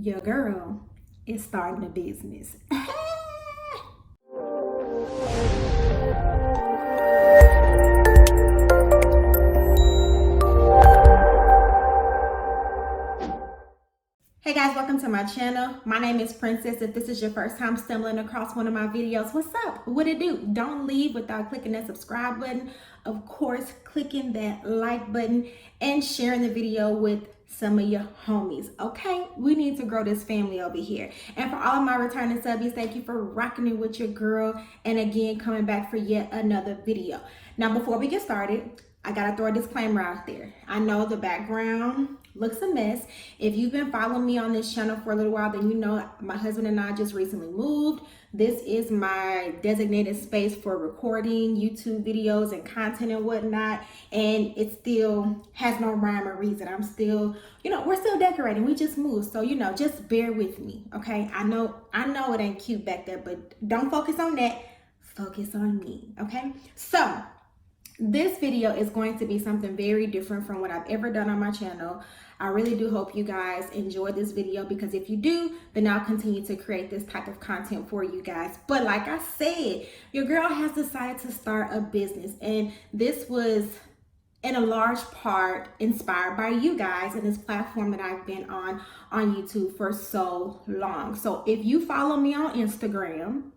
Your girl is starting a business. Hey guys, welcome to my channel. My name is Princess. If this is your first time stumbling across one of my videos, what's up? What it do? Don't leave without clicking that subscribe button. Of course, clicking that like button and sharing the video with some of your homies. Okay, we need to grow this family over here. And for all of my returning subbies, thank you for rocking it with your girl, and again coming back for yet another video. Now before we get started, I gotta throw a disclaimer out there. I know the background looks a mess. If you've been following me on this channel for a little while, then you know my husband and I just recently moved. This is my designated space for recording YouTube videos and content and whatnot, and it still has no rhyme or reason. I'm still, we're still decorating. We just moved, so just bear with me, okay? I know it ain't cute back there, but don't focus on that. Focus on me, okay? So this video is going to be something very different from what I've ever done on my channel. I really do hope you guys enjoy this video, because if you do, then I'll continue to create this type of content for you guys. But like I said, your girl has decided to start a business, and this was in a large part inspired by you guys and this platform that I've been on YouTube for so long. So if you follow me on Instagram,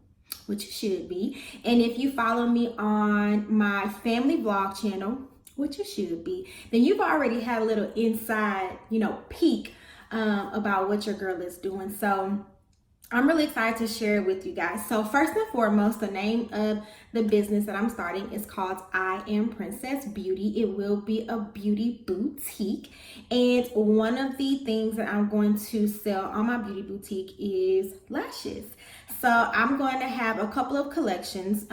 which you should be, and if you follow me on my family vlog channel, which you should be, then you've already had a little inside, peek about what your girl is doing. So I'm really excited to share it with you guys. So first and foremost, the name of the business that I'm starting is called iAmPrincess Beauty. It will be a beauty boutique. And one of the things that I'm going to sell on my beauty boutique is lashes. So I'm going to have a couple of collections.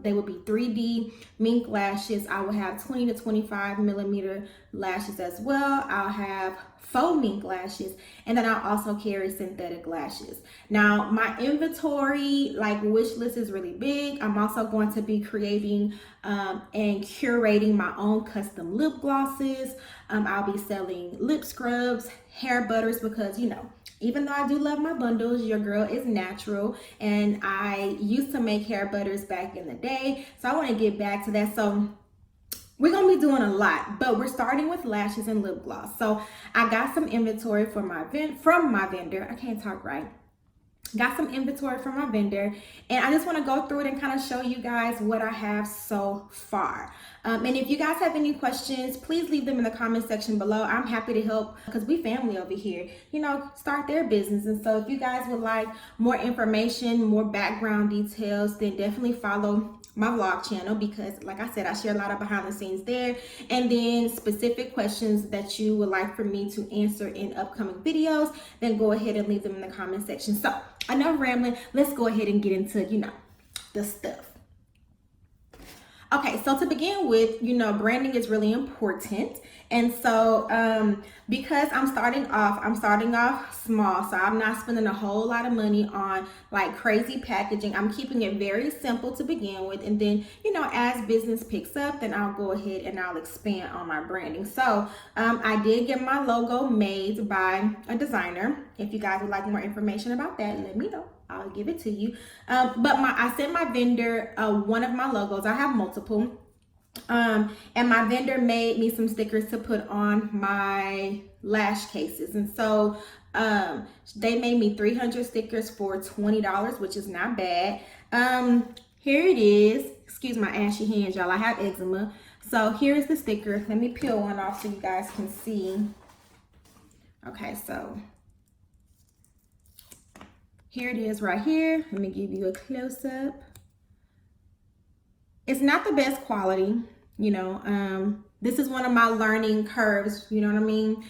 They will be 3D mink lashes. I will have 20 to 25 millimeter lashes as well. I'll have faux mink lashes, and then I'll also carry synthetic lashes. Now my inventory, wish list, is really big. I'm also going to be creating and curating my own custom lip glosses. I'll be selling lip scrubs, hair butters, because even though I do love my bundles, your girl is natural, and I used to make hair butters back in the day, so I want to get back to that. So we're gonna be doing a lot, but we're starting with lashes and lip gloss. So I got some inventory from my vendor. I can't talk right. Got some inventory from my vendor, and I just want to go through it and kind of show you guys what I have so far. And if you guys have any questions, please leave them in the comment section below. I'm happy to help, because we family over here, start their business. And so if you guys would like more information, more background details, then definitely follow my vlog channel, because like I said, I share a lot of behind the scenes there, and then specific questions that you would like for me to answer in upcoming videos, then go ahead and leave them in the comment section. So enough rambling, let's go ahead and get into the stuff. Okay, so to begin with, branding is really important. And so because I'm starting off small, so I'm not spending a whole lot of money on crazy packaging. I'm keeping it very simple to begin with, and then as business picks up, then I'll go ahead and I'll expand on my branding. So I did get my logo made by a designer. If you guys would like more information about that, let me know. I'll give it to you. But I sent my vendor one of my logos. I have multiple. And my vendor made me some stickers to put on my lash cases. And so they made me 300 stickers for $20, which is not bad. Here it is. Excuse my ashy hands, y'all. I have eczema. So here's the sticker. Let me peel one off so you guys can see. Okay, so here it is right here. Let me give you a close up. It's not the best quality, this is one of my learning curves, you know what I mean?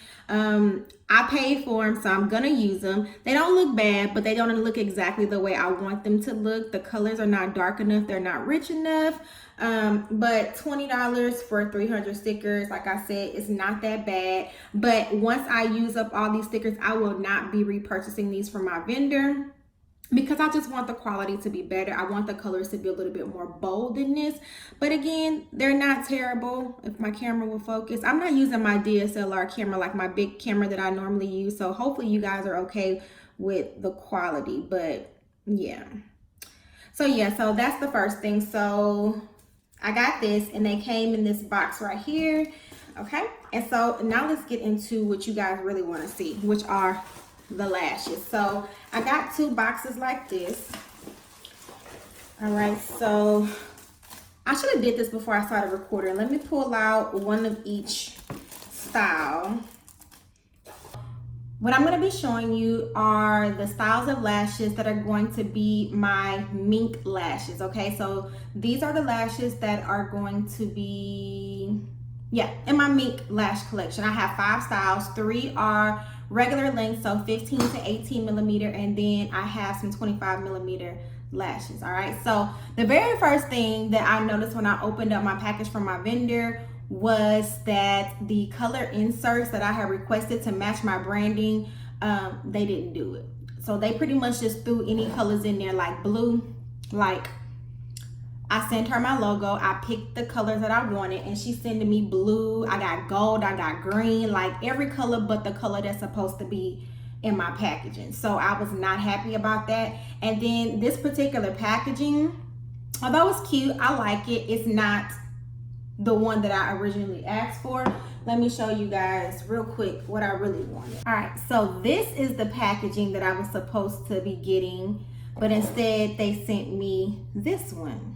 I paid for them, so I'm gonna use them. They don't look bad, but they don't look exactly the way I want them to look. The colors are not dark enough, they're not rich enough. But $20 for 300 stickers, like I said, it's not that bad. But once I use up all these stickers, I will not be repurchasing these from my vendor. because I just want the quality to be better. I want the colors to be a little bit more bold in this. But again, they're not terrible. If my camera will focus. I'm not using my DSLR camera like my big camera that I normally use. So hopefully you guys are okay with the quality. But yeah. So yeah, so that's the first thing. So I got this and they came in this box right here. Okay. And so now let's get into what you guys really want to see, which are the lashes. So I got 2 boxes like this. All right, so I should have did this before I started recording. Let me pull out one of each style. What I'm going to be showing you are the styles of lashes that are going to be my mink lashes. Okay, so these are the lashes that are going to be, yeah, in my mink lash collection. I have 5 styles. 3 are regular length, so 15 to 18 millimeter, and then I have some 25 millimeter lashes. All right, so the very first thing that I noticed when I opened up my package from my vendor was that the color inserts that I had requested to match my branding, they didn't do it. So they pretty much just threw any colors in there, like blue. Like, I sent her my logo, I picked the colors that I wanted, and she's sending me blue, I got gold, I got green, like every color but the color that's supposed to be in my packaging. So I was not happy about that. And then this particular packaging, although it's cute, I like it, it's not the one that I originally asked for. Let me show you guys real quick what I really wanted. All right, so this is the packaging that I was supposed to be getting, but instead they sent me this one.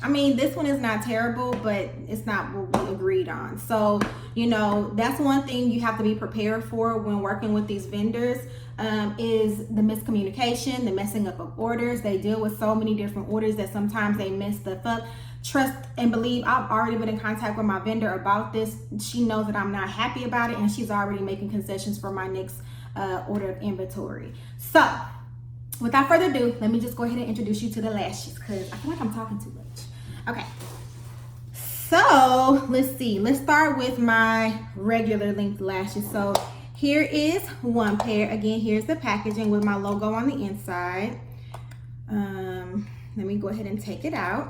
I mean, this one is not terrible, but it's not what we agreed on. So, you know, that's one thing you have to be prepared for when working with these vendors, is the miscommunication, the messing up of orders. They deal with so many different orders that sometimes they mess stuff up. Trust and believe, I've already been in contact with my vendor about this. She knows that I'm not happy about it, and she's already making concessions for my next order of inventory. So, without further ado, let me just go ahead and introduce you to the lashes, because I feel like I'm talking too much. Okay, so let's see. Let's start with my regular length lashes. So here is one pair. Again, here's the packaging with my logo on the inside. Let me go ahead and take it out.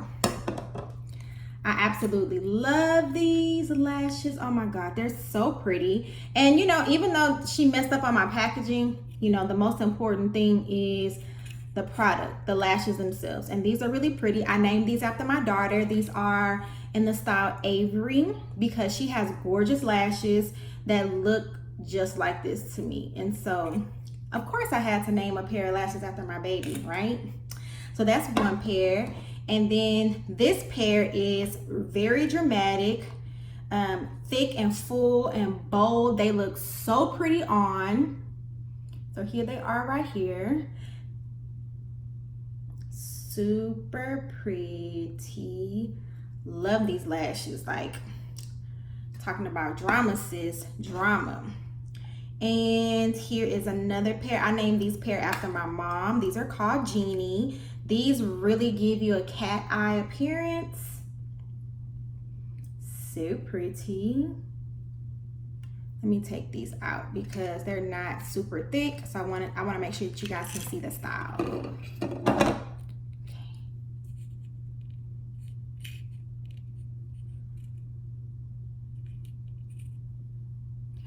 I absolutely love these lashes. Oh my God, they're so pretty. And you know, even though she messed up on my packaging, you know, the most important thing is the product, the lashes themselves. And these are really pretty. I named these after my daughter. These are in the style Avery because she has gorgeous lashes that look just like this to me. And so, of course, I had to name a pair of lashes after my baby, right? So that's one pair. And then this pair is very dramatic, thick and full and bold. They look so pretty on. So here they are right here. Super pretty. Love these lashes. Like, talking about drama, sis, drama. And here is another pair. I named these pair after my mom. These are called Genie. These really give you a cat eye appearance. So pretty. Let me take these out because they're not super thick. So I want to make sure that you guys can see the style.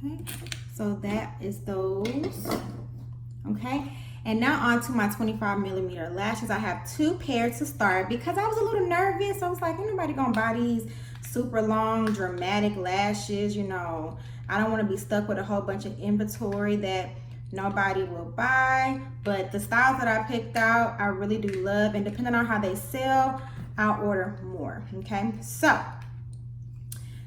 Okay, so that is those. Okay, and now on to my 25 millimeter lashes. I have 2 pairs to start because I was a little nervous. I was like, ain't nobody gonna buy these super long dramatic lashes. You know, I don't want to be stuck with a whole bunch of inventory that nobody will buy. But the styles that I picked out, I really do love, and depending on how they sell, I'll order more. Okay, so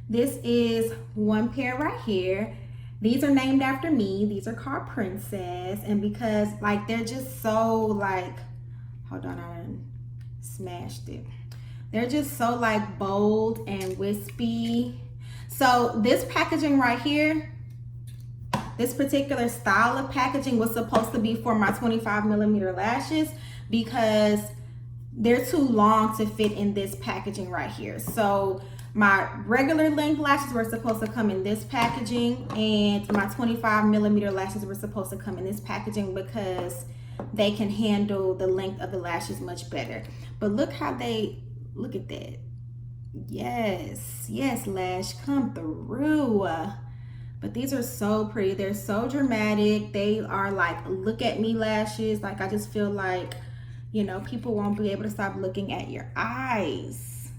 this is one pair right here. These are named after me. These are called Princess. And because like they're just so like, hold on, I smashed it. They're just so like bold and wispy. So this packaging right here, this particular style of packaging was supposed to be for my 25 millimeter lashes because they're too long to fit in this packaging right here. So my regular length lashes were supposed to come in this packaging, and my 25 millimeter lashes were supposed to come in this packaging because they can handle the length of the lashes much better. But look how they, look at that. Yes, yes, Lash, come through. But these are so pretty. They're so dramatic. They are like, look at me lashes. Like, I just feel like, you know, people won't be able to stop looking at your eyes.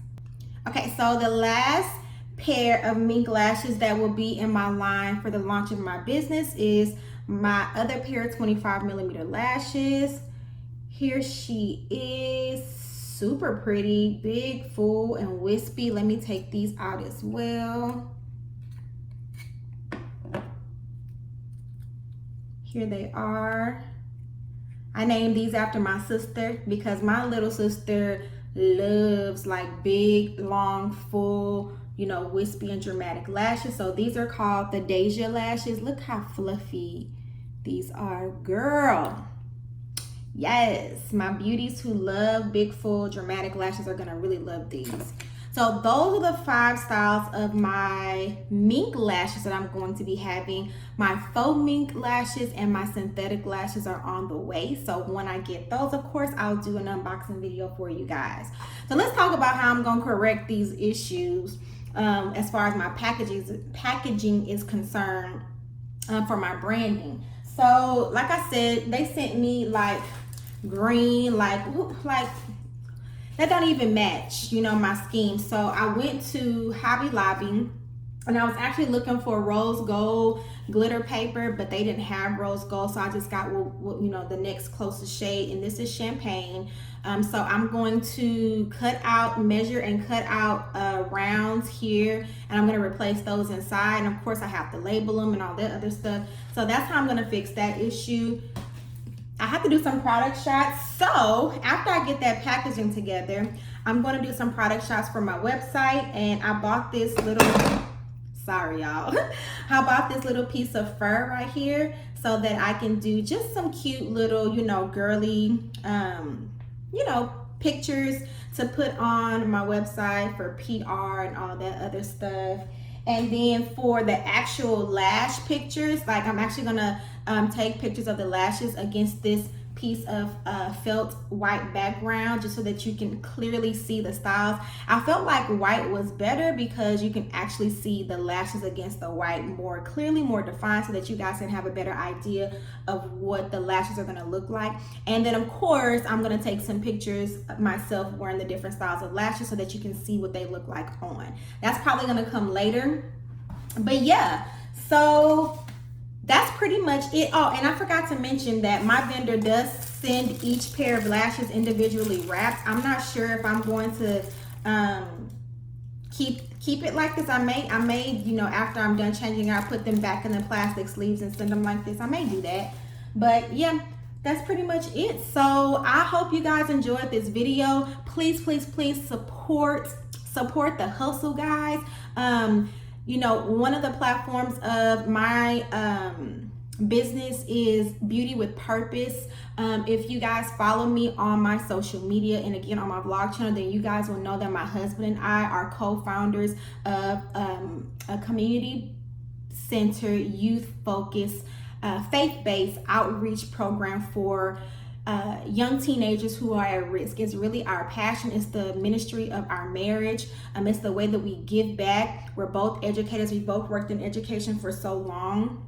Okay, so the last pair of mink lashes that will be in my line for the launch of my business is my other pair of 25mm lashes. Here she is, super pretty, big, full, and wispy. Let me take these out as well. Here they are. I named these after my sister because my little sister loves like big, long, full, you know, wispy and dramatic lashes. So these are called the Deja lashes. Look how fluffy these are, girl. Yes, my beauties who love big, full, dramatic lashes are gonna really love these. So those are the 5 styles of my mink lashes that I'm going to be having. My faux mink lashes and my synthetic lashes are on the way. So when I get those, of course, I'll do an unboxing video for you guys. So let's talk about how I'm gonna correct these issues as far as my packaging is concerned for my branding. So like I said, they sent me like green, like that don't even match, you know, my scheme. So I went to Hobby Lobby and I was actually looking for rose gold glitter paper, but they didn't have rose gold. So I just got, you know, the next closest shade, and this is champagne. So I'm going to measure and cut out rounds here, and I'm going to replace those inside. And of course I have to label them and all that other stuff. So that's how I'm going to fix that issue. I have to do some product shots. So after I get that packaging together, I'm going to do some product shots for my website. And I bought this little, sorry y'all, I bought this little piece of fur right here so that I can do just some cute little, you know, girly, you know, pictures to put on my website for PR and all that other stuff. And then for the actual lash pictures, like I'm actually gonna take pictures of the lashes against this piece of felt white background, just so that you can clearly see the styles. I felt like white was better because you can actually see the lashes against the white more clearly, more defined, so that you guys can have a better idea of what the lashes are gonna look like. And then of course, I'm gonna take some pictures of myself wearing the different styles of lashes so that you can see what they look like on. That's probably gonna come later. But yeah, so that's pretty much it. Oh, and I forgot to mention that my vendor does send each pair of lashes individually wrapped. I'm not sure if I'm going to keep it like this. I may, you know, after I'm done changing, I'll put them back in the plastic sleeves and send them like this. I may do that. But yeah, that's pretty much it. So I hope you guys enjoyed this video. Please, please, please support the hustle, guys. You know, one of the platforms of my business is Beauty with Purpose. If you guys follow me on my social media and again on my vlog channel, then you guys will know that my husband and I are co-founders of a community center, youth focused, faith-based outreach program for young teenagers who are at risk. It's really our passion. It's the ministry of our marriage. It's the way that we give back. We're both educators. We both worked in education for so long.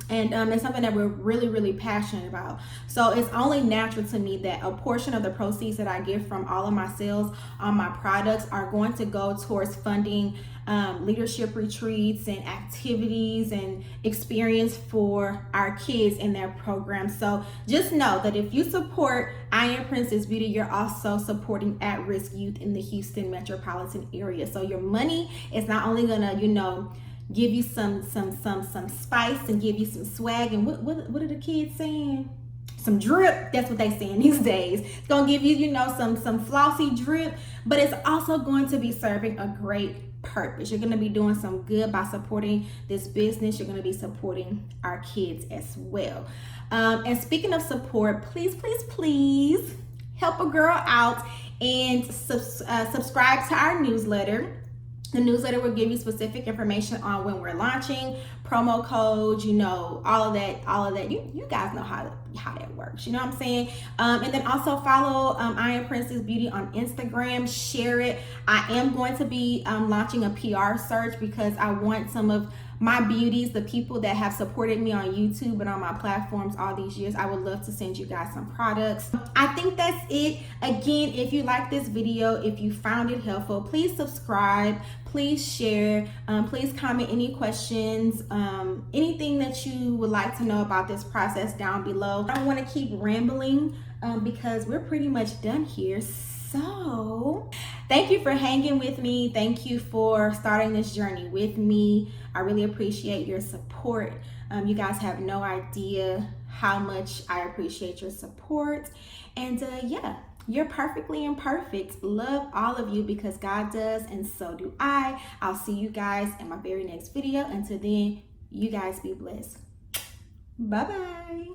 And it's something that we're really, really passionate about. So it's only natural to me that a portion of the proceeds that I get from all of my sales on my products are going to go towards funding leadership retreats and activities and experience for our kids in their program. So just know that if you support iAmPrincess Beauty, you're also supporting at-risk youth in the Houston metropolitan area. So your money is not only gonna, you know, give you some spice and give you some swag and what are the kids saying? Some drip. That's what they saying these days. It's gonna give you, you know, some flossy drip, but it's also going to be serving a great purpose. You're gonna be doing some good by supporting this business. You're gonna be supporting our kids as well. And speaking of support, please, please, please help a girl out and subscribe to our newsletter. The newsletter will give you specific information on when we're launching, promo codes, you know, all of that. You guys know how that works. You know what I'm saying? And then also follow iAmPrincess Beauty on Instagram. Share it. I am going to be launching a PR search because I want some of my beauties, the people that have supported me on YouTube and on my platforms all these years. I would love to send you guys some products. I think that's it. Again, if you like this video, if you found it helpful, please subscribe, please share, please comment any questions, anything that you would like to know about this process down below. I don't want to keep rambling because we're pretty much done here. So thank you for hanging with me. Thank you for starting this journey with me. I really appreciate your support. You guys have no idea how much I appreciate your support. And yeah, you're perfectly imperfect. Love all of you because God does, and so do I. I'll see you guys in my very next video. Until then, you guys be blessed. Bye-bye.